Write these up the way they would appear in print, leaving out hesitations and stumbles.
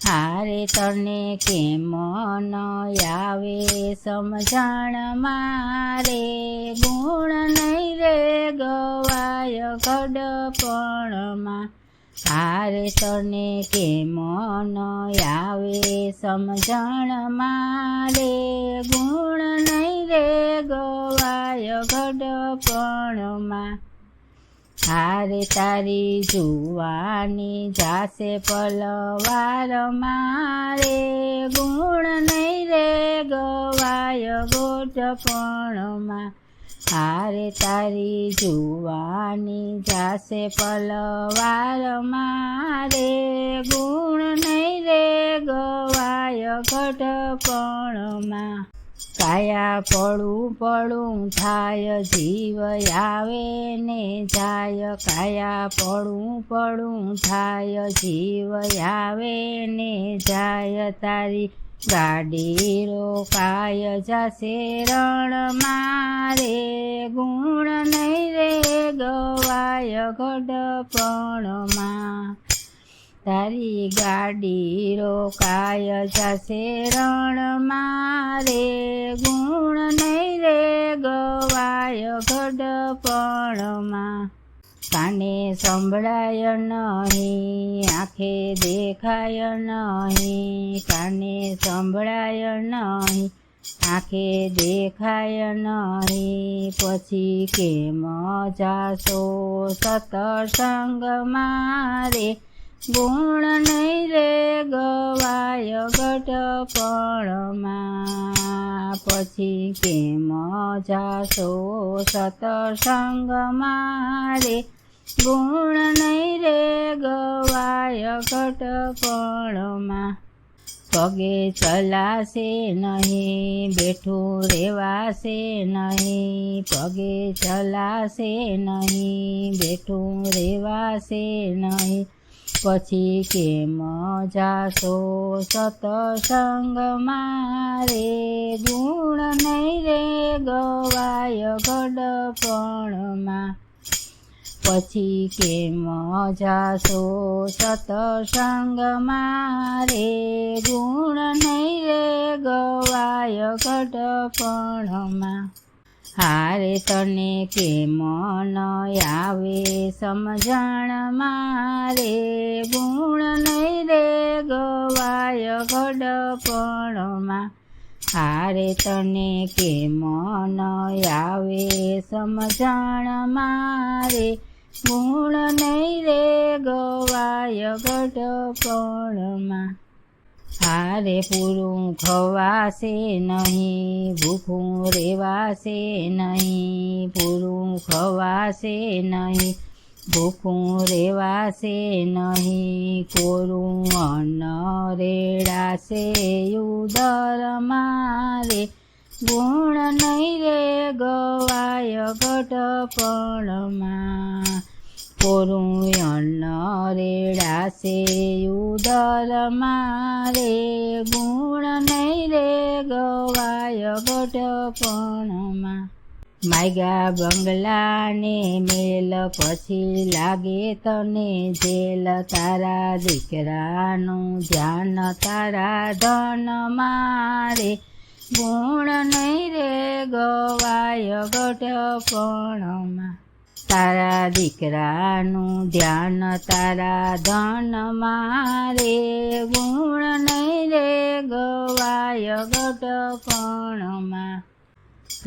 હારે તને કેમ ન આવે સમજણ મારે, ગુણ નહીં રે ગવાય ઘડપણમાં. હારે તને કેમ ન આવે સમજણ મારે, ગુણ નહીં રે ગવાય ઘડપણમાં. હારે તારી જુવાની જાશે પલવાર મારે, ગુણ નહીં રે ગવાય ગોઠપણમાં. હારે તારી જુવાની જાશે પલવાર મારે, ગુણ નહીં રે ગવાય ગઢપણમાં. કાયા પડું પડું થાય જીવ આવે ને જાય, કાયા પડું પડું થાય જીવ આવે ને જાય. તારી ગાડી રોકાય જશે રણ મારે, ગુણ નહીં રે ગવાય ઘડપણમાં. તારી ગાડી રોકાય જશે રણ મારે, ગુણ નહીં રે ગવાય ઘડપણમાં. કાને સંભળાય નહીં, આંખે દેખાય નહીં, કાને સંભળાય નહીં, આંખે દેખાય નહીં. પછી કેમ જાશો સત્સંગ મારે, ગુણ નહીં રે ગવાય ઘડપણમાં. પછી કેમ જાશો સત્સંગ મારે, ગુણ નહીં રે ગવાય ઘડપણમાં. પગે ચલાશે નહીં, બેઠું રેવાશે નહીં, પગે ચલાશે નહીં, બેઠું રેવાશે નહીં. પછી કેમ જાશો સત્સંગ મારે, ગુણ નહીં રે ગવાય ઘડપણમાં. પછી કેમ જાશો સત્સંગ મારે, ગુણ નહીં રે ગવાય ઘડપણમાં. હારે તને કેમ ન આવે સમજણ મારે, ગુણ નહીં રે ગવાય ઘડપણમાં. હારે તને કેમ ન આવે સમજણ મારે, ગુણ નહીં રે ગવાય ઘડપણમાં. હારે પૂરું ખવાશે નહીં, ભૂખું રેવાશે નહીં, પૂરું ખવાશે નહીં, ભૂખું રેવાશે નહીં. કોરું અન્ન રેડાશે ઉદર મારે, ગુણ નહીં રે ગવાય ઘડપણમાં. કોરું અન્ન રેડાશે ઉદર મારે, ગુણ નહીં રે ગવાય ઘડપણમાં. માગ્યા બંગલાને મેલ, પછી લાગે તને જેલ. તારા દીકરાનું ધ્યાન તારા ધન મારે, ગુણ નહીં રે ગવાય ઘડપણમાં. તારા દીકરાનું ધ્યાન તારા ધન મારે, ગુણ નહીં રે ગવાય ઘડપણમાં.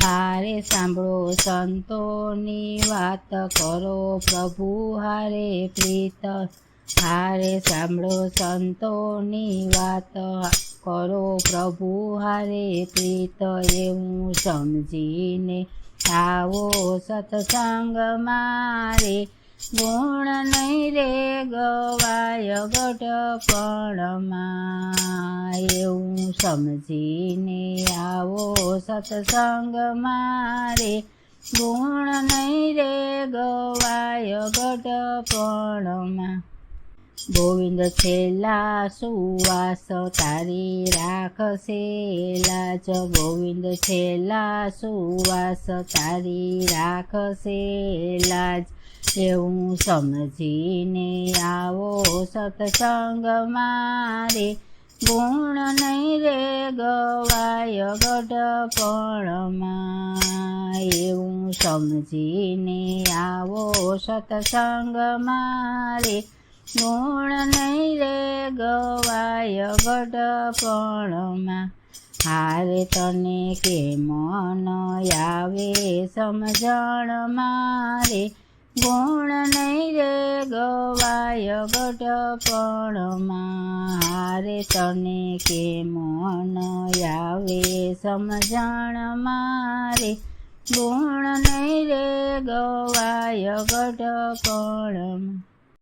હારે સાંભળો સંતોની વાત, કરો પ્રભુ હારે પ્રીત. હારે સાંભળો સંતોની વાત, કરો પ્રભુ હારે પ્રીત. એવું સમજીને આવો સત્સંગ મારે, ગુણ નહીં રે ગવાય ઘડપણમાં. એવું સમજીને આવો સત્સંગ મારે, ગુણ નહીં રે ગવાય ઘડપણમાં. ગોવિંદ છેલ્લા સુવાસ તારી રાખશે લાજ, ગોવિંદ છેલ્લા સુવાસ તારી રાખશે લાજ. એવું સમજીને આવો સત્સંગ મારે ગુણ નહીં રે ગવાય ગઢપણમાં એવું સમજીને આવો સત્સંગ મારે ગુણ નહીં રે ગવાય ગઢપણમાં હારે તને કે મન આવે સમજણ મારે ગુણ નહીં રે ગવાય ગઢપણમાં હારે તને કે મન આવે સમજણ મારે ગુણ નહીં રે ગવાય ગઢપણમાં